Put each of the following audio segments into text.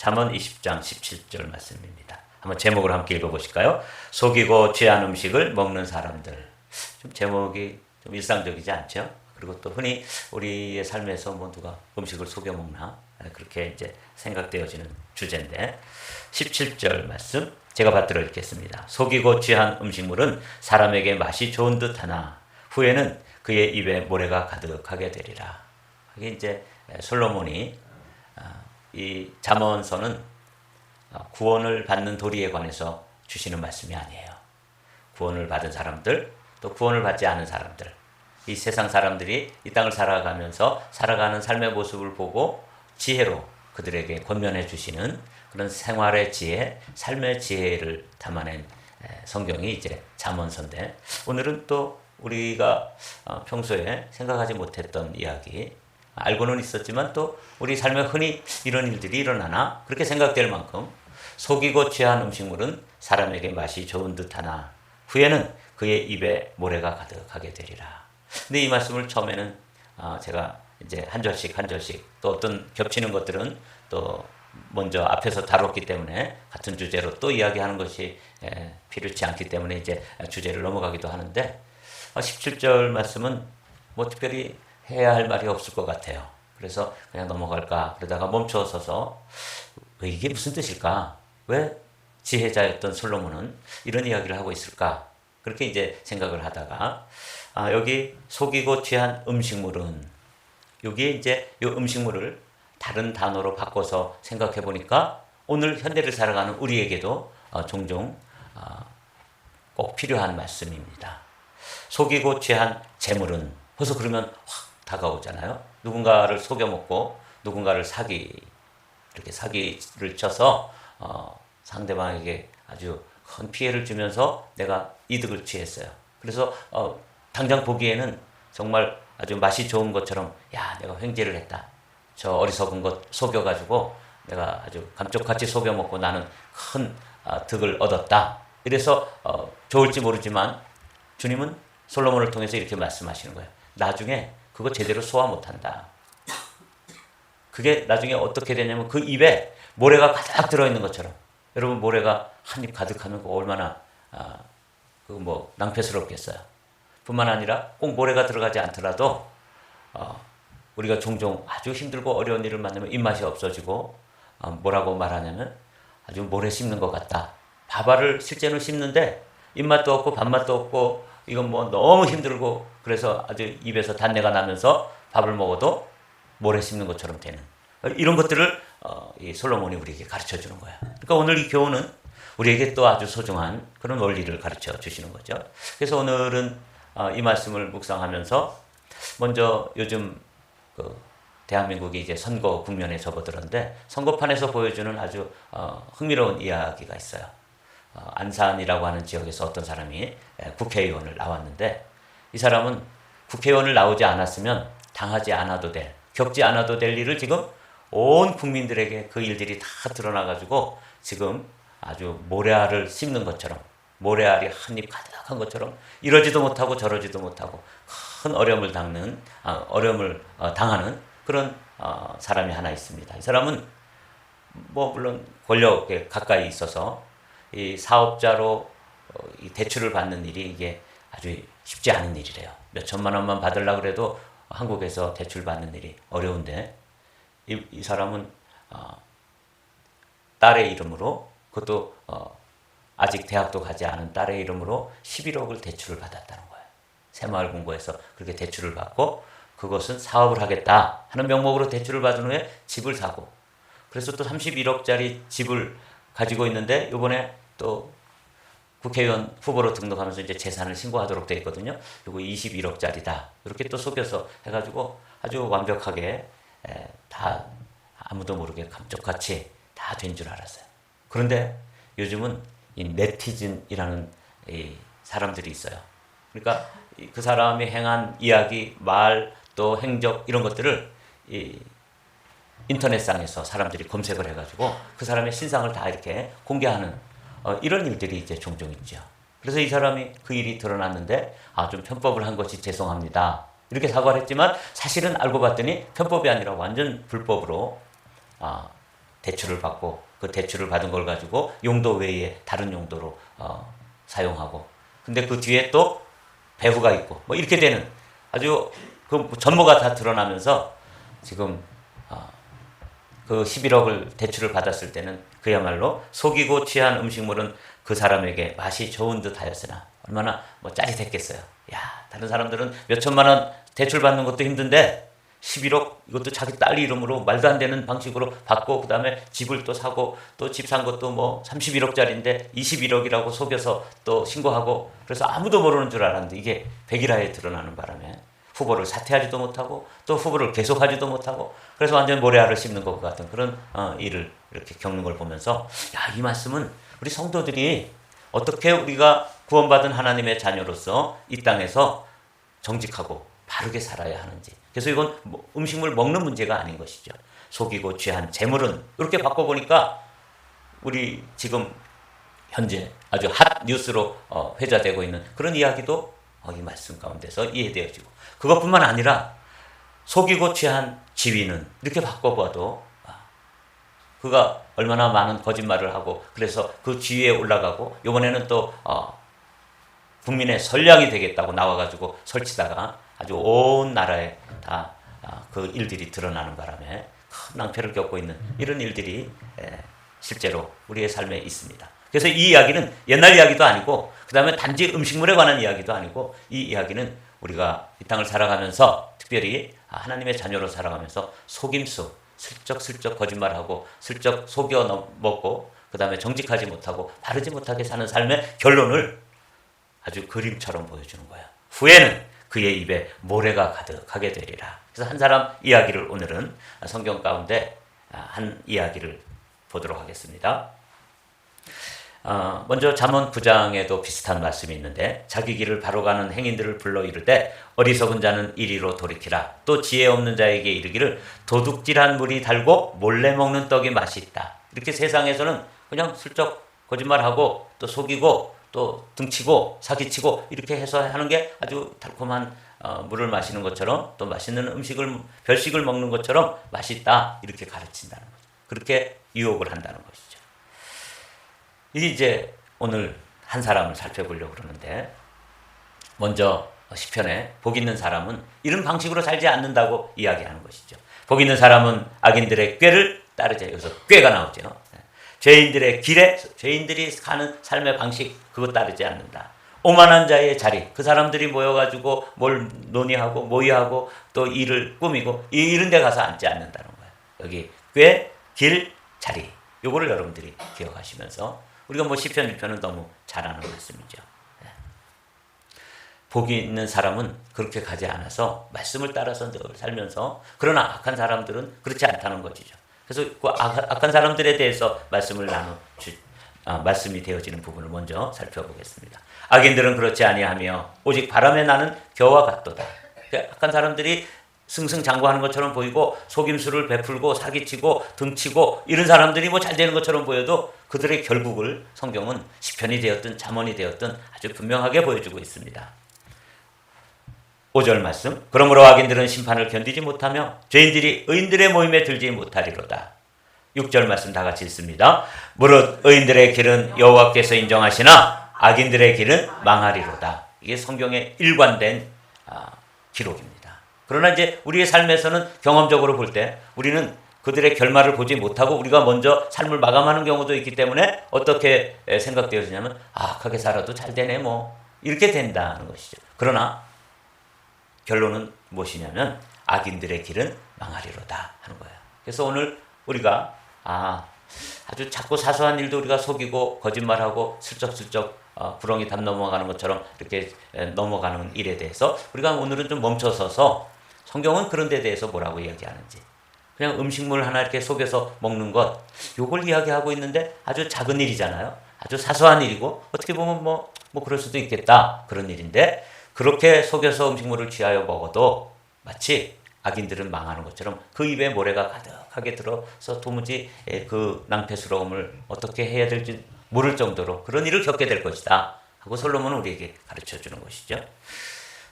잠언 20장 17절 말씀입니다. 한번 제목을 함께 읽어보실까요? 속이고 취한 음식을 먹는 사람들. 좀 제목이 좀 일상적이지 않죠? 그리고 또 흔히 우리의 삶에서 뭐 누가 음식을 속여 먹나 그렇게 이제 생각되어지는 주제인데 17절 말씀 제가 받들어 읽겠습니다. 속이고 취한 음식물은 사람에게 맛이 좋은 듯하나 후에는 그의 입에 모래가 가득하게 되리라. 이게 이제 솔로몬이 이 잠언서는 구원을 받는 도리에 관해서 주시는 말씀이 아니에요. 구원을 받은 사람들, 또 구원을 받지 않은 사람들, 이 세상 사람들이 이 땅을 살아가면서 살아가는 삶의 모습을 보고 지혜로 그들에게 권면해 주시는 그런 생활의 지혜, 삶의 지혜를 담아낸 성경이 이제 잠언서인데 오늘은 또 우리가 평소에 생각하지 못했던 이야기, 알고는 있었지만 또 우리 삶에 흔히 이런 일들이 일어나나 그렇게 생각될 만큼 속이고 취한 음식물은 사람에게 맛이 좋은 듯하나 후에는 그의 입에 모래가 가득하게 되리라. 근데 이 말씀을 처음에는 제가 이제 한 절씩 또 어떤 겹치는 것들은 또 먼저 앞에서 다뤘기 때문에 같은 주제로 또 이야기하는 것이 필요치 않기 때문에 이제 주제를 넘어가기도 하는데 17절 말씀은 뭐 특별히 해야 할 말이 없을 것 같아요. 그래서 그냥 넘어갈까 그러다가 멈춰서서 왜 이게 무슨 뜻일까? 왜 지혜자였던 솔로몬은 이런 이야기를 하고 있을까? 그렇게 이제 생각을 하다가 여기 속이고 취한 음식물은 여기에 이제 이 음식물을 다른 단어로 바꿔서 생각해 보니까 오늘 현대를 살아가는 우리에게도 종종 꼭 필요한 말씀입니다. 속이고 취한 재물은 벌써 그러면 확 다가오잖아요. 누군가를 속여 먹고 누군가를 이렇게 사기를 쳐서 상대방에게 아주 큰 피해를 주면서 내가 이득을 취했어요. 그래서 당장 보기에는 정말 아주 맛이 좋은 것처럼 야 내가 횡재를 했다. 저 어리석은 것 속여가지고 내가 아주 감쪽같이 속여먹고 나는 큰 득을 얻었다. 이래서 좋을지 모르지만 주님은 솔로몬을 통해서 이렇게 말씀하시는 거예요. 나중에 그거 제대로 소화 못한다. 그게 나중에 어떻게 되냐면 그 입에 모래가 가득 들어있는 것처럼 여러분 모래가 한 입 가득하면 얼마나 낭패스럽겠어요. 뿐만 아니라 꼭 모래가 들어가지 않더라도 우리가 종종 아주 힘들고 어려운 일을 만나면 입맛이 없어지고 뭐라고 말하냐면 아주 모래 씹는 것 같다. 밥알을 실제로 씹는데 입맛도 없고 밥맛도 없고 이건 뭐 너무 힘들고 그래서 아주 입에서 단내가 나면서 밥을 먹어도 모래 씹는 것처럼 되는 이런 것들을 이 솔로몬이 우리에게 가르쳐 주는 거야. 그러니까 오늘 이 교훈은 우리에게 또 아주 소중한 그런 원리를 가르쳐 주시는 거죠. 그래서 오늘은 이 말씀을 묵상하면서 먼저 요즘 대한민국이 이제 선거 국면에 접어들었는데 선거판에서 보여주는 아주 흥미로운 이야기가 있어요. 안산이라고 하는 지역에서 어떤 사람이 국회의원을 나왔는데 이 사람은 국회의원을 나오지 않았으면 당하지 않아도 될, 겪지 않아도 될 일을 지금 온 국민들에게 그 일들이 다 드러나가지고 지금 아주 모래알을 씹는 것처럼 모래알이 한 입 가득한 것처럼 이러지도 못하고 저러지도 못하고 큰 어려움을 당하는 그런 사람이 하나 있습니다. 이 사람은 뭐 물론 권력에 가까이 있어서 이 사업자로 이 대출을 받는 일이 이게 아주 쉽지 않은 일이래요. 몇 천만 원만 받으려고 그래도 한국에서 대출 받는 일이 어려운데 이 사람은 딸의 이름으로 그것도 아직 대학도 가지 않은 딸의 이름으로 11억을 대출을 받았다는 거예요. 새마을금고에서 그렇게 대출을 받고 그것은 사업을 하겠다 하는 명목으로 대출을 받은 후에 집을 사고 그래서 또 31억짜리 집을 가지고 있는데 이번에 또 국회의원 후보로 등록하면서 이제 재산을 신고하도록 되어 있거든요. 이거 21억짜리다. 이렇게 또 속여서 해가지고 아주 완벽하게 다 아무도 모르게 감쪽같이 다 된 줄 알았어요. 그런데 요즘은 이 네티즌이라는 이 사람들이 있어요. 그러니까 그 사람이 행한 이야기, 말, 또 행적 이런 것들을 이 인터넷상에서 사람들이 검색을 해가지고 그 사람의 신상을 다 이렇게 공개하는 이런 일들이 이제 종종 있죠. 그래서 이 사람이 그 일이 드러났는데 좀 편법을 한 것이 죄송합니다. 이렇게 사과를 했지만 사실은 알고 봤더니 편법이 아니라 완전 불법으로 대출을 받고 그 대출을 받은 걸 가지고 용도 외에 다른 용도로 사용하고, 근데 그 뒤에 또 배후가 있고 뭐 이렇게 되는 아주 그 전모가 다 드러나면서 지금 그 11억을 대출을 받았을 때는 그야말로 속이고 취한 음식물은 그 사람에게 맛이 좋은 듯 하였으나 얼마나 뭐 짜릿했겠어요. 야, 다른 사람들은 몇 천만 원 대출 받는 것도 힘든데 11억 이것도 자기 딸 이름으로 말도 안 되는 방식으로 받고, 그 다음에 집을 또 사고, 또 집 산 것도 뭐 31억짜리인데 21억이라고 속여서 또 신고하고, 그래서 아무도 모르는 줄 알았는데 이게 백일하에 드러나는 바람에 후보를 사퇴하지도 못하고 또 후보를 계속하지도 못하고, 그래서 완전 모래알을 씹는 것 같은 그런 일을 이렇게 겪는 걸 보면서, 야, 이 말씀은 우리 성도들이 어떻게 우리가 구원받은 하나님의 자녀로서 이 땅에서 정직하고 바르게 살아야 하는지. 그래서 이건 음식물 먹는 문제가 아닌 것이죠. 속이고 취한 재물은 이렇게 바꿔보니까 우리 지금 현재 아주 핫 뉴스로 회자되고 있는 그런 이야기도 이 말씀 가운데서 이해되어지고, 그것뿐만 아니라 속이고 취한 지위는 이렇게 바꿔봐도 그가 얼마나 많은 거짓말을 하고 그래서 그 지위에 올라가고, 이번에는 또 국민의 선량이 되겠다고 나와가지고 설치다가 아주 온 나라에 다 그 일들이 드러나는 바람에 큰 낭패를 겪고 있는 이런 일들이 실제로 우리의 삶에 있습니다. 그래서 이 이야기는 옛날 이야기도 아니고, 그 다음에 단지 음식물에 관한 이야기도 아니고, 이 이야기는 우리가 이 땅을 살아가면서 특별히 하나님의 자녀로 살아가면서 속임수, 슬쩍슬쩍 거짓말하고 슬쩍 속여 먹고 그 다음에 정직하지 못하고 바르지 못하게 사는 삶의 결론을 아주 그림처럼 보여주는 거야. 후에는 그의 입에 모래가 가득하게 되리라. 그래서 한 사람 이야기를 오늘은 성경 가운데 한 이야기를 보도록 하겠습니다. 먼저 잠언 9장에도 비슷한 말씀이 있는데, 자기 길을 바로 가는 행인들을 불러 이르되 어리석은 자는 이리로 돌이키라. 또 지혜 없는 자에게 이르기를 도둑질한 물이 달고 몰래 먹는 떡이 맛이 있다. 이렇게 세상에서는 그냥 슬쩍 거짓말하고 또 속이고 또 등치고 사기치고 이렇게 해서 하는 게 아주 달콤한 물을 마시는 것처럼, 또 맛있는 음식을 별식을 먹는 것처럼 맛있다 이렇게 가르친다는 거죠. 그렇게 유혹을 한다는 것이죠. 이제 오늘 한 사람을 살펴보려고 그러는데, 먼저 시편에 복 있는 사람은 이런 방식으로 살지 않는다고 이야기하는 것이죠. 복 있는 사람은 악인들의 꾀를 따르지, 여기서 꾀가 나오죠. 죄인들의 길에, 죄인들이 가는 삶의 방식 그거 따르지 않는다. 오만한 자의 자리, 그 사람들이 모여가지고 뭘 논의하고 모의하고 또 일을 꾸미고 이런 데 가서 앉지 않는다는 거예요. 여기 꾀, 길, 자리, 요거를 여러분들이 기억하시면서, 우리가 뭐 시편 1편은 너무 잘 아는 말씀이죠. 복이 있는 사람은 그렇게 가지 않아서 말씀을 따라서 늘 살면서, 그러나 악한 사람들은 그렇지 않다는 것이죠. 그래서 그 악한 사람들에 대해서 말씀을 말씀이 되어지는 부분을 먼저 살펴보겠습니다. 악인들은 그렇지 아니하며 오직 바람에 나는 겨와 같도다. 악한 사람들이 승승장구하는 것처럼 보이고 속임수를 베풀고 사기치고 등치고 이런 사람들이 뭐 잘 되는 것처럼 보여도 그들의 결국을 성경은 시편이 되었든 잠언이 되었든 아주 분명하게 보여주고 있습니다. 5절 말씀, 그러므로 악인들은 심판을 견디지 못하며 죄인들이 의인들의 모임에 들지 못하리로다. 6절 말씀 다 같이 읽습니다. 무릇 의인들의 길은 여호와께서 인정하시나 악인들의 길은 망하리로다. 이게 성경의 일관된 기록입니다. 그러나 이제 우리의 삶에서는 경험적으로 볼 때 우리는 그들의 결말을 보지 못하고 우리가 먼저 삶을 마감하는 경우도 있기 때문에 어떻게 생각되어지냐면, 악하게 살아도 잘 되네 뭐 이렇게 된다는 것이죠. 그러나 결론은 무엇이냐면 악인들의 길은 망하리로다 하는 거예요. 그래서 오늘 우리가 아주 작고 사소한 일도 우리가 속이고 거짓말하고 슬쩍슬쩍 구렁이 담 넘어가는 것처럼 이렇게 넘어가는 일에 대해서 우리가 오늘은 좀 멈춰서서 성경은 그런 데 대해서 뭐라고 이야기하는지, 그냥 음식물 하나 이렇게 속여서 먹는 것, 요걸 이야기하고 있는데 아주 작은 일이잖아요. 아주 사소한 일이고 어떻게 보면 뭐 그럴 수도 있겠다 그런 일인데, 그렇게 속여서 음식물을 취하여 먹어도 마치 악인들은 망하는 것처럼 그 입에 모래가 가득하게 들어서 도무지 그 낭패스러움을 어떻게 해야 될지 모를 정도로 그런 일을 겪게 될 것이다 하고 솔로몬은 우리에게 가르쳐주는 것이죠.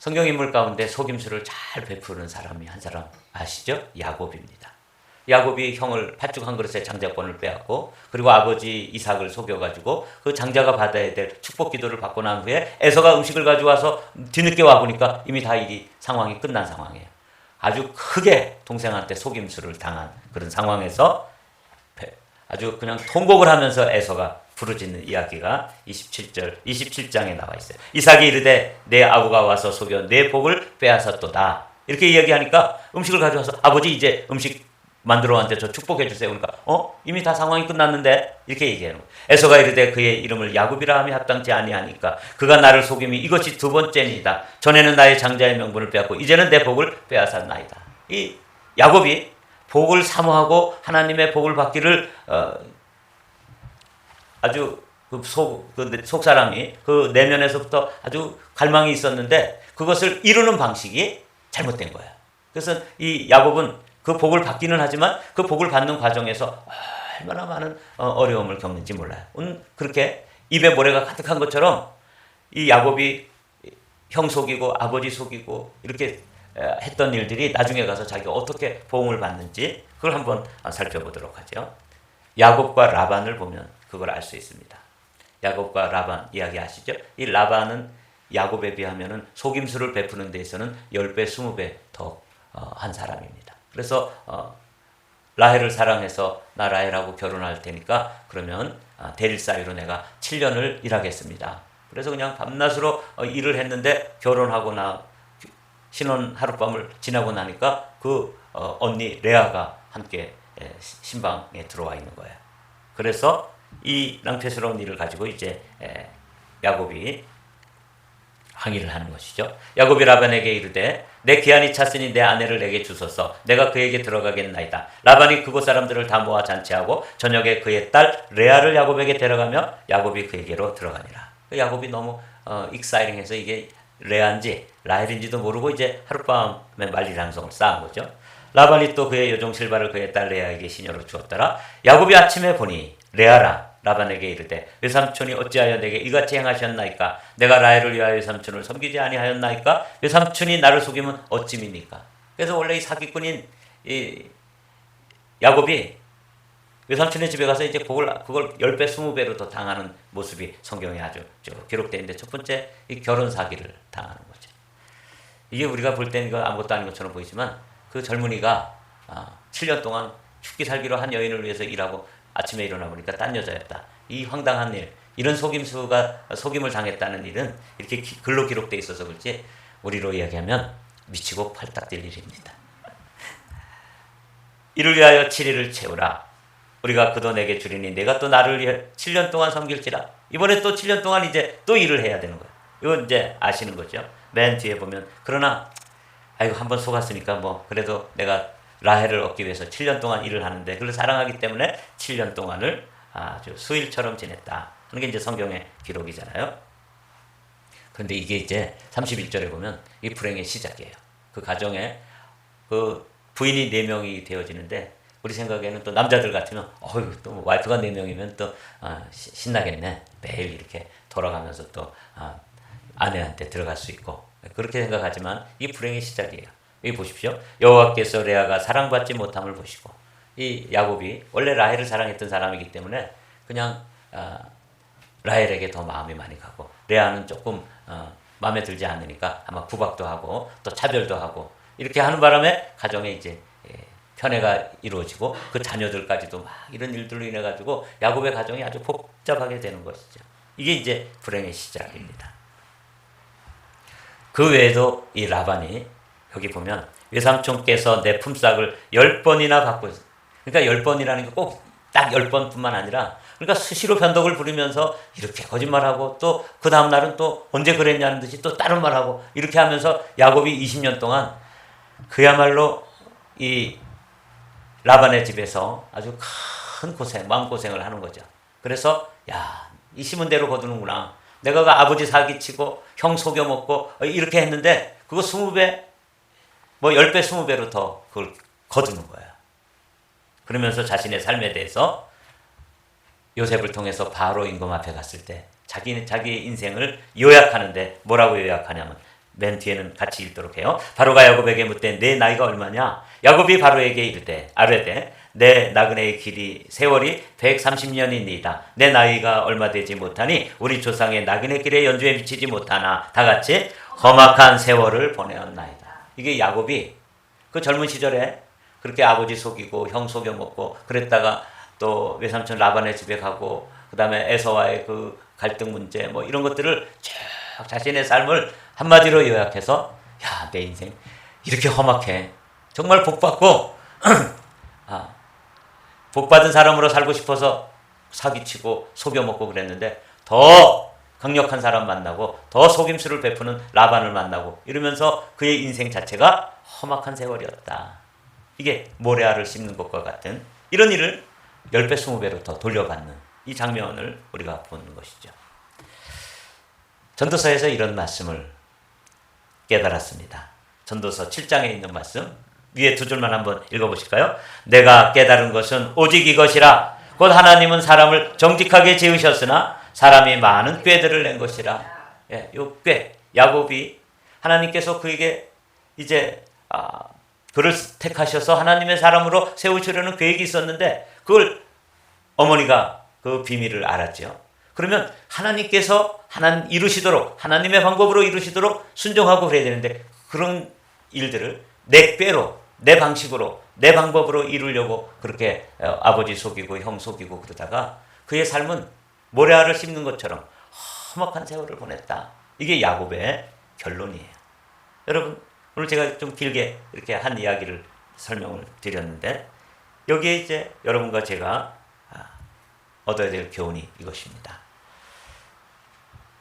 성경 인물 가운데 속임수를 잘 베푸는 사람이 한 사람 아시죠? 야곱입니다. 야곱이 형을 팥죽 한 그릇에 장자권을 빼앗고 그리고 아버지 이삭을 속여가지고 그 장자가 받아야 될 축복 기도를 받고 난 후에 에서가 음식을 가져와서 뒤늦게 와보니까 이미 다 이 상황이 끝난 상황이에요. 아주 크게 동생한테 속임수를 당한 그런 상황에서 아주 그냥 통곡을 하면서 에서가 부르짖는 이야기가 27장에 나와 있어요. 이삭이 이르되 내 아우가 와서 속여 내 복을 빼앗았도다. 이렇게 이야기하니까 음식을 가져와서 아버지 이제 음식 만들어 왔는데 저 축복해 주세요. 그러니까 이미 다 상황이 끝났는데 이렇게 얘기하는 거예요. 에서가 이르되 그의 이름을 야곱이라 함이 합당치 아니하니까 그가 나를 속임이 이것이 두 번째니이다. 전에는 나의 장자의 명분을 빼앗고 이제는 내 복을 빼앗았나이다. 이 야곱이 복을 사모하고 하나님의 복을 받기를 아주 그 속사람이 그 내면에서부터 아주 갈망이 있었는데 그것을 이루는 방식이 잘못된 거예요. 그래서 이 야곱은 그 복을 받기는 하지만 그 복을 받는 과정에서 얼마나 많은 어려움을 겪는지 몰라요. 그렇게 입에 모래가 가득한 것처럼 이 야곱이 형 속이고 아버지 속이고 이렇게 했던 일들이 나중에 가서 자기가 어떻게 보응을 받는지 그걸 한번 살펴보도록 하죠. 야곱과 라반을 보면 그걸 알 수 있습니다. 야곱과 라반 이야기 아시죠? 이 라반은 야곱에 비하면 속임수를 베푸는 데 있어서는 10배, 20배 더 한 사람입니다. 그래서 라헬을 사랑해서 나 라헬하고 결혼할 테니까 그러면 대릴 사위로 내가 7년을 일하겠습니다. 그래서 그냥 밤낮으로 일을 했는데 결혼하고 신혼 하룻밤을 지나고 나니까 그 언니 레아가 함께 신방에 들어와 있는 거예요. 그래서 이 낭패스러운 일을 가지고 이제 야곱이 항의를 하는 것이죠. 야곱이 라반에게 이르되 내 기한이 찼으니 내 아내를 내게 주소서. 내가 그에게 들어가겠나이다. 라반이 그곳 사람들을 다 모아 잔치하고 저녁에 그의 딸 레아를 야곱에게 데려가며 야곱이 그에게로 들어가니라. 야곱이 너무 익사이링해서 이게 레아인지 라헬인지도 모르고 이제 하룻밤에 만리장성을 쌓은 거죠. 라반이 또 그의 여종 실바를 그의 딸 레아에게 시녀로 주었더라. 야곱이 아침에 보니 레아라 라반에게 이르되 외삼촌이 어찌하여 내게 이같이 행하셨나이까? 내가 라헬을 위하여 외삼촌을 섬기지 아니하였나이까? 외삼촌이 나를 속이면 어찌입니까? 그래서 원래 이 사기꾼인 이 야곱이 외삼촌의 집에 가서 이제 그걸 10배, 20배로 더 당하는 모습이 성경에 아주 기록되어 있는데 첫 번째 이 결혼 사기를 당하는 거죠. 이게 우리가 볼 때는 이거 아무것도 아닌 것처럼 보이지만 그 젊은이가 7년 동안 죽기 살기로 한 여인을 위해서 일하고 아침에 일어나 보니까 딴 여자였다. 이 황당한 일, 이런 속임을 당했다는 일은 이렇게 글로 기록되어 있어서 그렇지 우리로 이야기하면 미치고 팔딱 뛸 일입니다. 이를 위하여 7일을 채우라. 우리가 그도 내게 주리니 내가 또 나를 위해 7년 동안 섬길지라. 이번에 또 7년 동안 이제 또 일을 해야 되는 거예요. 이건 이제 아시는 거죠. 맨 뒤에 보면 그러나 아이고 한번 속았으니까 뭐 그래도 내가 라헬을 얻기 위해서 7년 동안 일을 하는데 그를 사랑하기 때문에 7년 동안을 아주 수일처럼 지냈다 하는 게 이제 성경의 기록이잖아요. 그런데 이게 이제 31절에 보면 이 불행의 시작이에요. 그 가정에 그 부인이 4명이 되어지는데 우리 생각에는 또 남자들 같으면 또 와이프가 4명이면 또 신나겠네. 매일 이렇게 돌아가면서 또 아내한테 들어갈 수 있고 그렇게 생각하지만 이 불행의 시작이에요. 여기 보십시오. 여호와께서 레아가 사랑받지 못함을 보시고 이 야곱이 원래 라헬을 사랑했던 사람이기 때문에 그냥 라헬에게 더 마음이 많이 가고 레아는 조금 마음에 들지 않으니까 아마 구박도 하고 또 차별도 하고 이렇게 하는 바람에 가정에 이제 편애가 이루어지고 그 자녀들까지도 막 이런 일들로 인해 가지고 야곱의 가정이 아주 복잡하게 되는 것이죠. 이게 이제 불행의 시작입니다. 그 외에도 이 라반이 여기 보면 외삼촌께서 내 품삯을 10번이나 받고 있어요. 그러니까 10번이라는 게 꼭 딱 10번뿐만 아니라 그러니까 수시로 변덕을 부리면서 이렇게 거짓말하고 또 그 다음 날은 또 언제 그랬냐는 듯이 또 다른 말하고 이렇게 하면서 야곱이 20년 동안 그야말로 이 라반의 집에서 아주 큰 마음고생을 하는 거죠. 그래서 이 심은 대로 거두는구나. 내가 그 아버지 사기치고 형 속여먹고 이렇게 했는데 그거 20배 뭐 10배, 20배로 더 그걸 거두는 거예요. 그러면서 자신의 삶에 대해서 요셉을 통해서 바로 임금 앞에 갔을 때 자기의 인생을 요약하는데 뭐라고 요약하냐면 맨 뒤에는 같이 읽도록 해요. 바로가 야곱에게 묻되 내 나이가 얼마냐? 야곱이 바로에게 이르되 아뢰되 내 나그네의 길이 세월이 130년이니이다. 내 나이가 얼마 되지 못하니 우리 조상의 나그네 길에 연주에 미치지 못하나 다 같이 험악한 세월을 보내었나이다. 이게 야곱이 그 젊은 시절에 그렇게 아버지 속이고 형 속여먹고 그랬다가 또 외삼촌 라반의 집에 가고 그 다음에 에서와의 그 갈등 문제 뭐 이런 것들을 쭉 자신의 삶을 한마디로 요약해서 야, 내 인생 이렇게 험악해. 정말 복받고 복받은 사람으로 살고 싶어서 사기치고 속여먹고 그랬는데 더 강력한 사람 만나고 더 속임수를 베푸는 라반을 만나고 이러면서 그의 인생 자체가 험악한 세월이었다. 이게 모래알을 씹는 것과 같은 이런 일을 10배, 20배로 더 돌려받는 이 장면을 우리가 보는 것이죠. 전도서에서 이런 말씀을 깨달았습니다. 전도서 7장에 있는 말씀 위에 두 줄만 한번 읽어보실까요? 내가 깨달은 것은 오직 이것이라 곧 하나님은 사람을 정직하게 지으셨으나 사람이 많은 꾀들을 낸 것이라. 예, 요 꾀 야곱이 하나님께서 그에게 이제 그를 택하셔서 하나님의 사람으로 세우시려는 계획이 있었는데 그걸 어머니가 그 비밀을 알았죠. 그러면 하나님께서 이루시도록 하나님의 방법으로 이루시도록 순종하고 그래야 되는데 그런 일들을 내 꾀로 내 방식으로 내 방법으로 이루려고 그렇게 아버지 속이고 형 속이고 그러다가 그의 삶은 모래알을 씹는 것처럼 험악한 세월을 보냈다. 이게 야곱의 결론이에요. 여러분 오늘 제가 좀 길게 이렇게 한 이야기를 설명을 드렸는데 여기에 이제 여러분과 제가 얻어야 될 교훈이 이것입니다.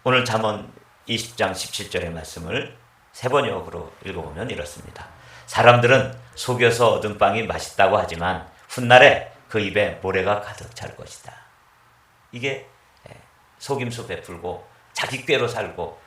오늘 잠언 20장 17절의 말씀을 세 번역으로 읽어보면 이렇습니다. 사람들은 속여서 얻은 빵이 맛있다고 하지만 훗날에 그 입에 모래가 가득 찰 것이다. 이게 속임수 베풀고 자기 꾀로 살고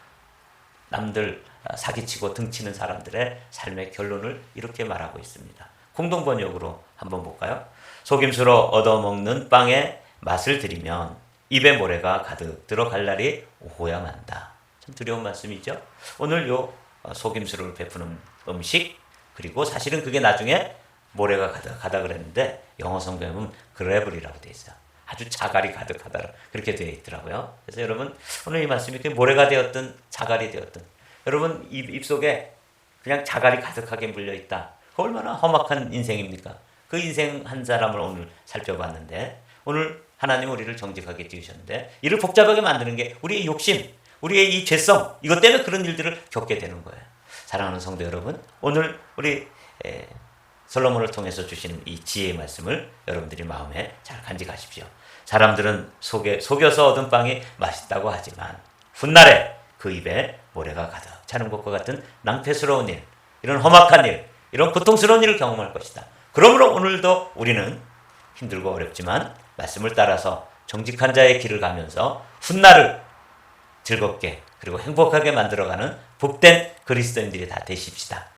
남들 사기치고 등치는 사람들의 삶의 결론을 이렇게 말하고 있습니다. 공동 번역으로 한번 볼까요? 속임수로 얻어먹는 빵에 맛을 들이면 입에 모래가 가득 들어갈 날이 오야 만다. 참 두려운 말씀이죠. 오늘 요 속임수를 베푸는 음식 그리고 사실은 그게 나중에 모래가 가득하다 그랬는데 영어 성경에 보면 그레블이라고 되어 있어요. 아주 자갈이 가득하다 그렇게 되어 있더라고요. 그래서 여러분 오늘 이 말씀이 모래가 되었든 자갈이 되었든 여러분 입속에 그냥 자갈이 가득하게 물려있다. 그 얼마나 험악한 인생입니까? 그 인생 한 사람을 오늘 살펴봤는데 오늘 하나님 우리를 정직하게 지으셨는데 이를 복잡하게 만드는 게 우리의 욕심, 우리의 이 죄성 이것 때문에 그런 일들을 겪게 되는 거예요. 사랑하는 성도 여러분 오늘 우리 솔로몬을 통해서 주시는 이 지혜의 말씀을 여러분들이 마음에 잘 간직하십시오. 사람들은 속여서 얻은 빵이 맛있다고 하지만 훗날에 그 입에 모래가 가득 차는 것과 같은 낭패스러운 일, 이런 험악한 일, 이런 고통스러운 일을 경험할 것이다. 그러므로 오늘도 우리는 힘들고 어렵지만 말씀을 따라서 정직한 자의 길을 가면서 훗날을 즐겁게 그리고 행복하게 만들어가는 복된 그리스도인들이 다 되십시다.